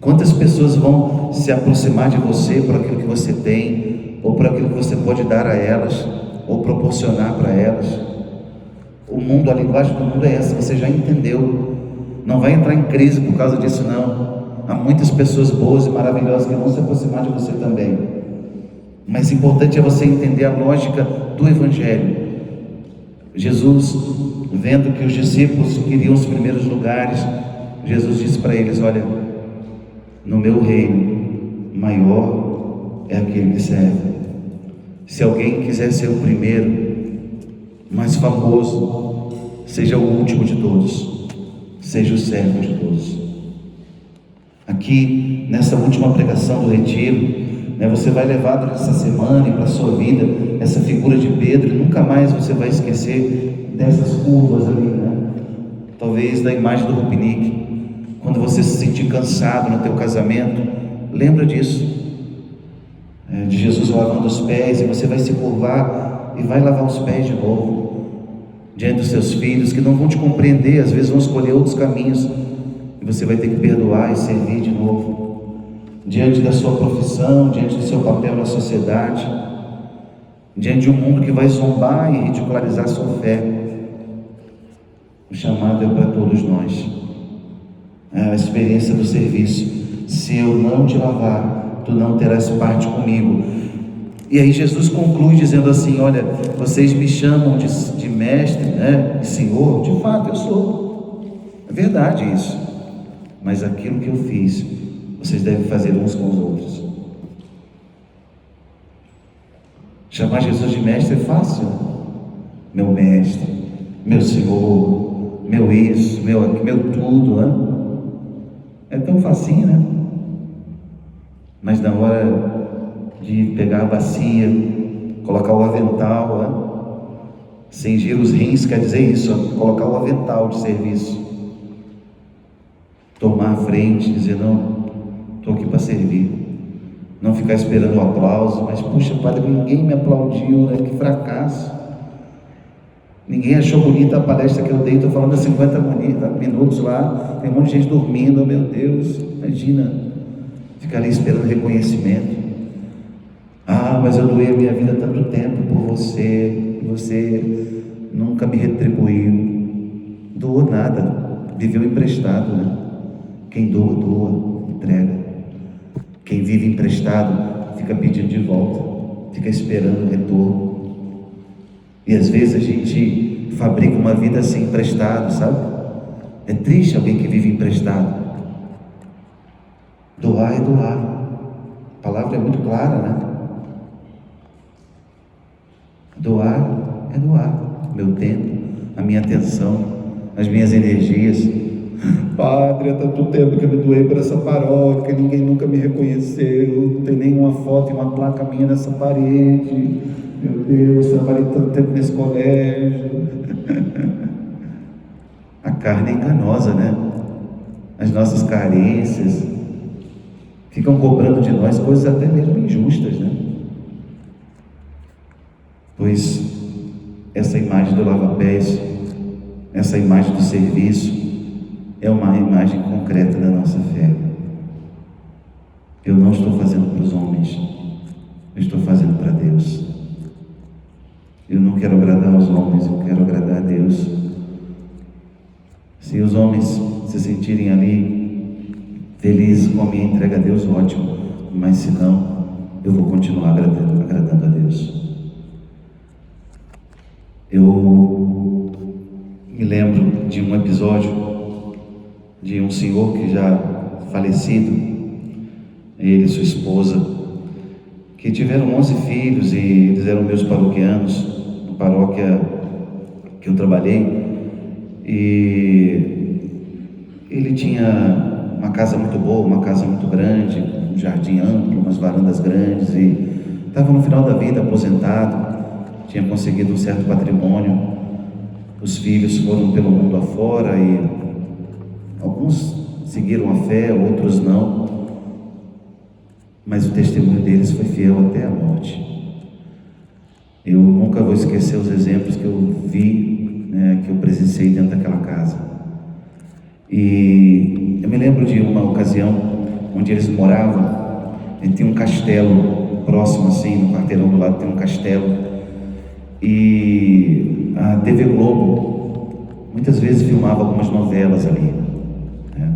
Quantas pessoas vão se aproximar de você por aquilo que você tem, ou por aquilo que você pode dar a elas, ou proporcionar para elas. O mundo, a linguagem do mundo é essa, você já entendeu. Não vai entrar em crise por causa disso, não. Há muitas pessoas boas e maravilhosas que vão se aproximar de você também. Mas o importante é você entender a lógica do Evangelho. Jesus, vendo que os discípulos queriam os primeiros lugares, Jesus disse para eles: olha, no meu reino, maior é aquele que serve. Se alguém quiser ser o primeiro, mais famoso, seja o último de todos, seja o servo de todos. Aqui, nessa última pregação do retiro, você vai levar durante essa semana e para a sua vida essa figura de Pedro, e nunca mais você vai esquecer dessas curvas ali, né? Talvez da imagem do Rubinique. Quando você se sentir cansado no teu casamento, lembra disso, de Jesus lavando os pés, e você vai se curvar e vai lavar os pés de novo diante dos seus filhos, que não vão te compreender, às vezes vão escolher outros caminhos, e você vai ter que perdoar e servir de novo diante da sua profissão, diante do seu papel na sociedade. diante de um mundo que vai zombar e ridicularizar a sua fé. O chamado é para todos nós. É a experiência do serviço. Se eu não te lavar, tu não terás parte comigo. E aí Jesus conclui dizendo assim: olha, vocês me chamam de mestre, né, de Senhor. De fato eu sou, é verdade isso. Mas aquilo que eu fiz, vocês devem fazer uns com os outros. Chamar Jesus de mestre é fácil. Meu mestre, meu Senhor, meu isso, meu tudo, né? É tão facinho, né? Mas na hora de pegar a bacia, colocar o avental, né? Cingir os rins quer dizer isso, colocar o avental de serviço, tomar a frente, dizer: não, estou aqui para servir, não ficar esperando o aplauso. Mas puxa, padre, ninguém me aplaudiu, né? Que fracasso, ninguém achou bonita a palestra que eu dei. Estou falando há 50 minutos lá, tem um monte de gente dormindo. Oh, meu Deus, imagina ficar ali esperando reconhecimento. Ah, mas eu doei a minha vida tanto tempo por você, e você nunca me retribuiu. Doou nada, viveu emprestado, né? Quem doa, doa, entrega. Quem vive emprestado fica pedindo de volta, fica esperando o retorno. E às vezes a gente fabrica uma vida assim, emprestado, sabe? É triste alguém que vive emprestado. Doar é doar. A palavra é muito clara, né? Doar é doar. Meu tempo, a minha atenção, as minhas energias. Padre, há tanto tempo que eu me doei para essa paróquia, ninguém nunca me reconheceu, não tem nenhuma foto e uma placa minha nessa parede. Meu Deus, trabalhei tanto tempo nesse colégio. A carne é enganosa, né? As nossas carências ficam cobrando de nós coisas até mesmo injustas, né? Pois essa imagem do lava-pés, essa imagem do serviço, é uma imagem concreta da nossa fé. Eu não estou fazendo para os homens, eu estou fazendo para Deus. Eu não quero agradar aos homens, eu quero agradar a Deus. Se os homens se sentirem ali felizes com a minha entrega a Deus, ótimo. Mas se não, eu vou continuar agradando a Deus. Eu me lembro de um episódio de um senhor que já falecido, ele e sua esposa, que tiveram 11 filhos, e eles eram meus paroquianos, na paróquia que eu trabalhei. E ele tinha uma casa muito boa, uma casa muito grande, um jardim amplo, umas varandas grandes, e estava no final da vida, aposentado, tinha conseguido um certo patrimônio. Os filhos foram pelo mundo afora e alguns seguiram a fé, outros não, mas o testemunho deles foi fiel até a morte. Eu nunca vou esquecer os exemplos que eu vi, né, que eu presenciei dentro daquela casa. E eu me lembro de uma ocasião onde eles moravam, e tinha um castelo próximo, assim, no quarteirão do lado tem um castelo, e a TV Globo muitas vezes filmava algumas novelas ali, né?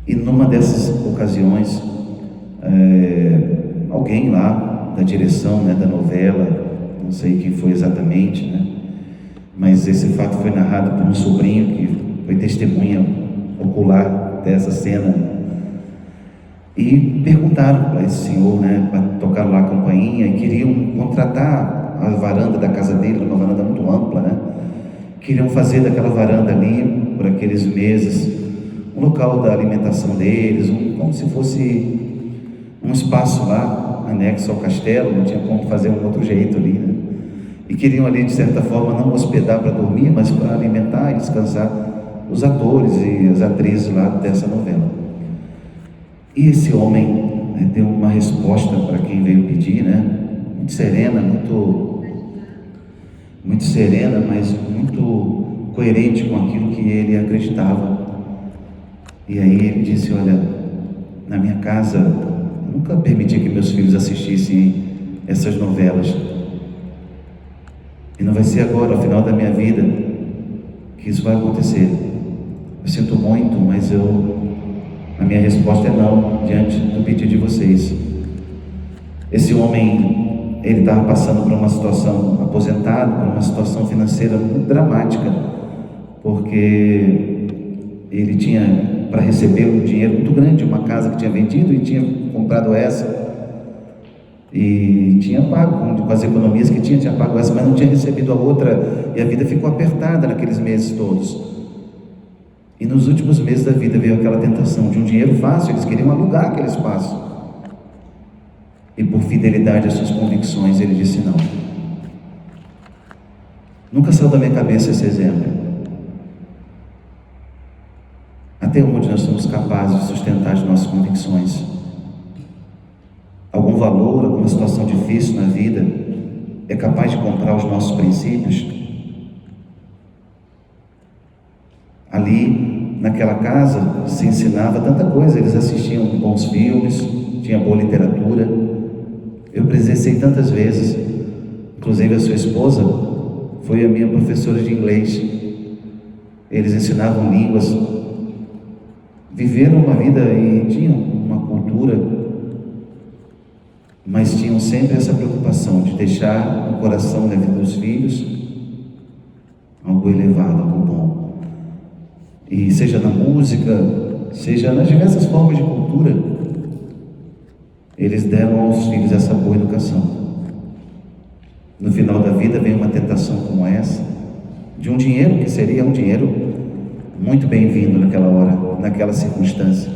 E numa dessas ocasiões, alguém lá da direção, né, da novela, não sei quem foi exatamente, né, mas esse fato foi narrado por um sobrinho que foi testemunha ocular dessa cena, e perguntaram para esse senhor, né, tocaram lá a campainha e queriam contratar a varanda da casa dele, uma varanda muito ampla, né, queriam fazer daquela varanda ali, por aqueles meses, um local da alimentação deles, como se fosse um espaço lá, anexo ao castelo, não tinha como fazer um outro jeito ali, né? E queriam ali, de certa forma, não hospedar para dormir, mas para alimentar e descansar os atores e as atrizes lá dessa novela. E esse homem, né, deu uma resposta para quem veio pedir, né? Muito serena, muito serena, mas muito coerente com aquilo que ele acreditava. E aí ele disse: olha, na minha casa, eu nunca permiti que meus filhos assistissem essas novelas, E não vai ser agora, ao final da minha vida, que isso vai acontecer. Eu sinto muito, mas a minha resposta é não, diante do pedido de vocês. Esse homem, ele estava passando por uma situação, aposentado, por uma situação financeira muito dramática, porque ele tinha para receber um dinheiro muito grande, uma casa que tinha vendido e tinha comprado essa, e tinha pago com as economias que tinha pago essa, mas não tinha recebido a outra, e a vida ficou apertada naqueles meses todos. E nos últimos meses da vida veio aquela tentação de um dinheiro fácil, eles queriam alugar aquele espaço, e por fidelidade às suas convicções ele disse não. Nunca saiu da minha cabeça esse exemplo. Até onde nós somos capazes de sustentar as nossas convicções? Algum valor, alguma situação difícil na vida é capaz de comprar os nossos princípios? Ali, naquela casa, se ensinava tanta coisa, eles assistiam bons filmes, tinha boa literatura. Eu presenciei tantas vezes, inclusive a sua esposa foi a minha professora de inglês. Eles ensinavam línguas, viveram uma vida e tinham uma cultura, mas tinham sempre essa preocupação de deixar no coração da vida dos filhos algo elevado, algo bom. E seja na música, seja nas diversas formas de cultura, eles deram aos filhos essa boa educação. No final da vida vem uma tentação como essa, de um dinheiro que seria um dinheiro muito bem-vindo naquela hora, naquela circunstância.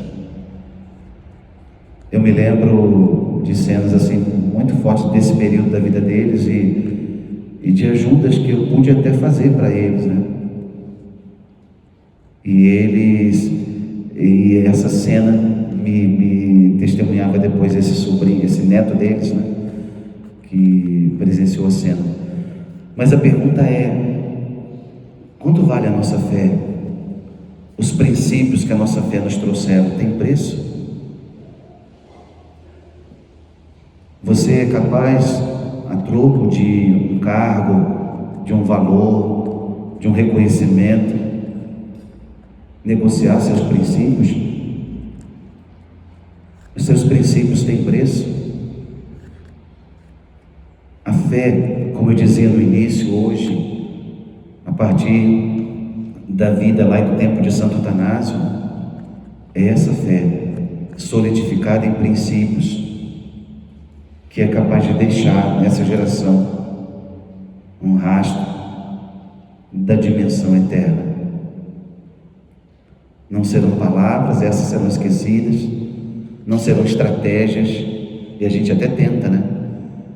Eu me lembro de cenas assim muito fortes desse período da vida deles e de ajudas que eu pude até fazer para eles, né? E essa cena me testemunhava depois esse sobrinho, esse neto deles, né? Que presenciou a cena. Mas a pergunta é: quanto vale a nossa fé? Os princípios que a nossa fé nos trouxeram, tem preço? Você é capaz, a troco de um cargo, de um valor, de um reconhecimento, negociar seus princípios? Os seus princípios têm preço? A fé, como eu dizia no início, hoje, a partir da vida lá do tempo de Santo Atanásio, é essa fé solidificada em princípios que é capaz de deixar nessa geração um rastro da dimensão eterna. Não serão palavras, essas serão esquecidas, não serão estratégias, e a gente até tenta, né?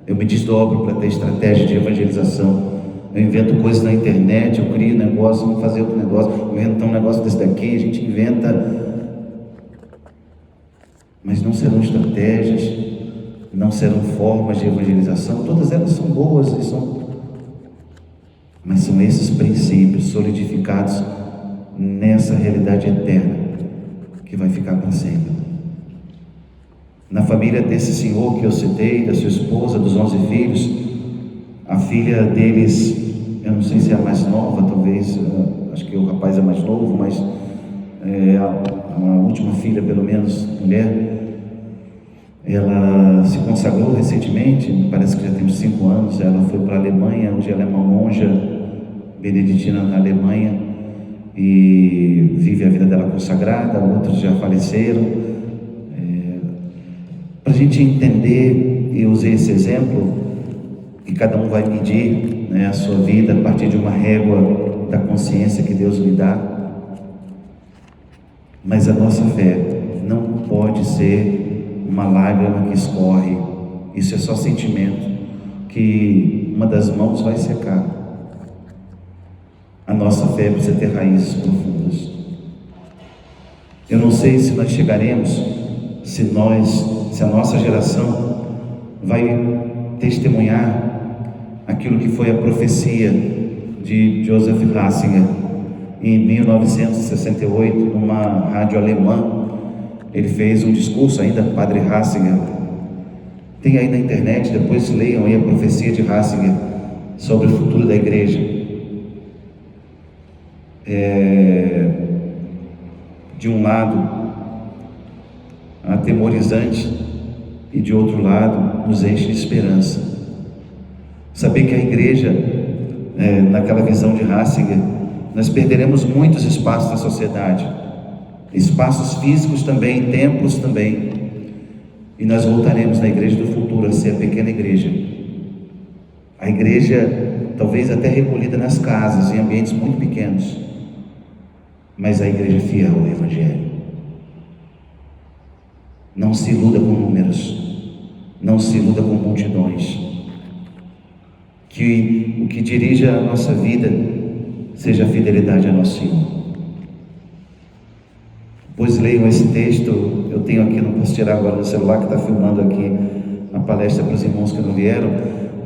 Eu me desdobro para ter estratégia de evangelização. Eu invento coisas na internet, eu crio negócio, vamos fazer outro negócio, eu invento um negócio desse daqui, a gente inventa, mas não serão estratégias, não serão formas de evangelização. Todas elas são boas, mas são esses princípios solidificados nessa realidade eterna que vai ficar para sempre. Na família desse senhor que eu citei, da sua esposa, dos 11 filhos, a filha deles, eu não sei se é a mais nova, talvez, acho que o rapaz é mais novo, mas a última filha, pelo menos, mulher, ela se consagrou recentemente, parece que já tem uns 5 anos. Ela foi para a Alemanha, hoje ela é uma monja beneditina na Alemanha e vive a vida dela consagrada. Outros já faleceram. Para a gente entender, eu usei esse exemplo, que cada um vai medir, né, a sua vida a partir de uma régua da consciência que Deus lhe dá. Mas a nossa fé não pode ser uma lágrima que escorre. Isso é só sentimento, que uma das mãos vai secar. A nossa fé precisa ter raízes profundas. Eu não sei se nós chegaremos, se a nossa geração vai testemunhar aquilo que foi a profecia de Joseph Ratzinger em 1968, numa rádio alemã. Ele fez um discurso, ainda Padre Ratzinger, tem aí na internet, depois leiam aí a profecia de Ratzinger, sobre o futuro da igreja. De um lado, atemorizante, e de outro lado, nos enche de esperança. Saber que a igreja, naquela visão de Ratzinger, nós perderemos muitos espaços na sociedade, espaços físicos também, templos também, e nós voltaremos na igreja do futuro a ser a pequena igreja, a igreja talvez até recolhida nas casas, em ambientes muito pequenos, mas a igreja fiel ao Evangelho. Não se iluda com números, não se iluda com multidões. Que o que dirija a nossa vida seja a fidelidade a nosso Senhor. Depois leiam esse texto, eu tenho aqui, não posso tirar agora no celular que está filmando aqui a palestra para os irmãos que não vieram,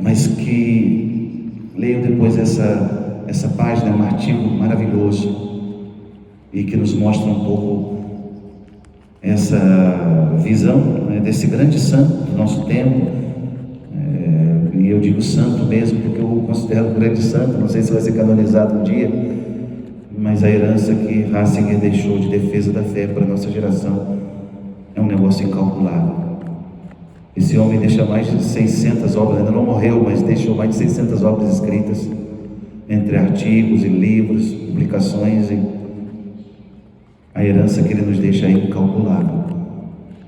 mas que leiam depois essa página, um artigo maravilhoso, e que nos mostra um pouco essa visão, né, desse grande santo do nosso tempo, e eu digo santo mesmo porque eu o considero um grande santo, não sei se vai ser canonizado um dia, mas a herança que Ratzinger deixou de defesa da fé para a nossa geração é um negócio incalculável. Esse homem deixa mais de 600 obras, ainda não morreu, mas deixou mais de 600 obras escritas, entre artigos e livros, publicações, e a herança que ele nos deixa é incalculável.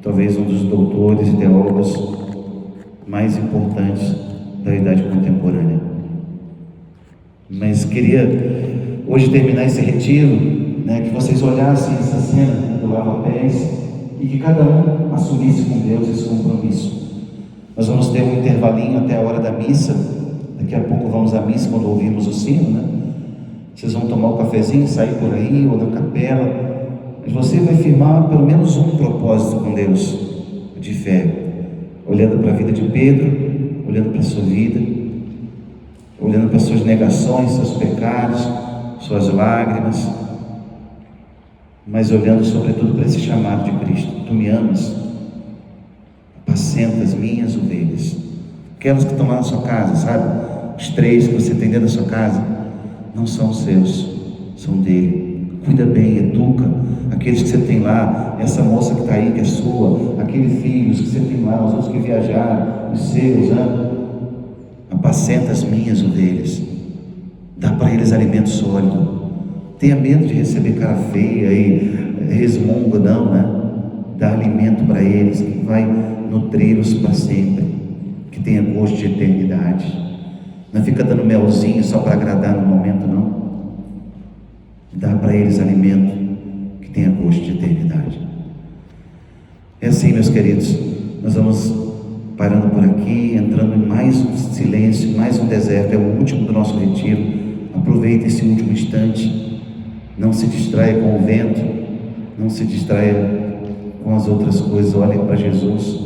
Talvez um dos doutores e teólogos mais importantes da idade contemporânea. Mas queria hoje terminar esse retiro, né, que vocês olhassem essa cena do lava-pés e que cada um assumisse com Deus esse compromisso. Nós vamos ter um intervalinho até a hora da missa. Daqui a pouco vamos à missa quando ouvirmos o sino, né? Vocês vão tomar o cafezinho, sair por aí ou na capela. Mas você vai firmar pelo menos um propósito com Deus, de fé, olhando para a vida de Pedro, olhando para a sua vida, olhando para as suas negações, seus pecados, suas lágrimas, mas olhando sobretudo para esse chamado de Cristo. Tu me amas, apacenta as minhas ovelhas. Aquelas que estão lá na sua casa, sabe? Os 3 que você tem dentro da sua casa, não são seus, são dele. Cuida bem, educa aqueles que você tem lá, essa moça que está aí, que é sua, aqueles filhos que você tem lá, os outros que viajaram, os seus, né? Apacenta as minhas ovelhas, dá para eles alimento sólido. Tenha medo de receber cara feia e resmungo, não, né? Dá alimento para eles, que vai nutri-los para sempre, que tenha gosto de eternidade. Não fica dando melzinho só para agradar no momento, não. Dá para eles alimento que tenha gosto de eternidade. É assim, meus queridos, nós vamos parando por aqui, entrando em mais um silêncio, mais um deserto, é o último do nosso retiro. Aproveite esse último instante, não se distraia com o vento, não se distraia com as outras coisas, olhe para Jesus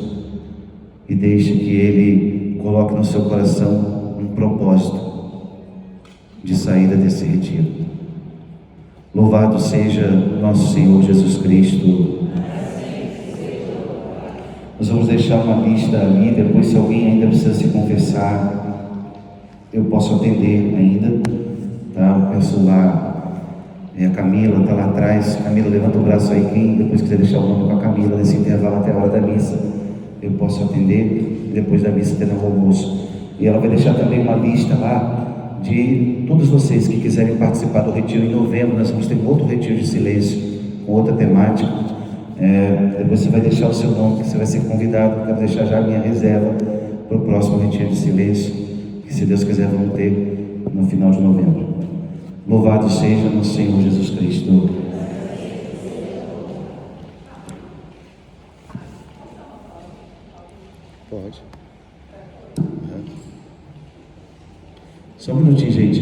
e deixe que Ele coloque no seu coração um propósito de saída desse retiro. Louvado seja nosso Senhor Jesus Cristo. Nós vamos deixar uma lista ali, depois se alguém ainda precisa se confessar, eu posso atender ainda, tá? Eu peço lá, a Camila está lá atrás. Camila, levanta o braço aí, quem depois quiser deixar o nome com a Camila nesse intervalo até a hora da missa, eu posso atender, depois da missa terá o almoço. E ela vai deixar também uma lista lá de todos vocês que quiserem participar do retiro em novembro. Nós vamos ter um outro retiro de silêncio, com outra temática. Depois você vai deixar o seu nome, que você vai ser convidado. Quero deixar já a minha reserva para o próximo retiro de silêncio, que se Deus quiser vamos ter no final de novembro. Louvado seja nosso Senhor Jesus Cristo. Pode. Só um minutinho, gente.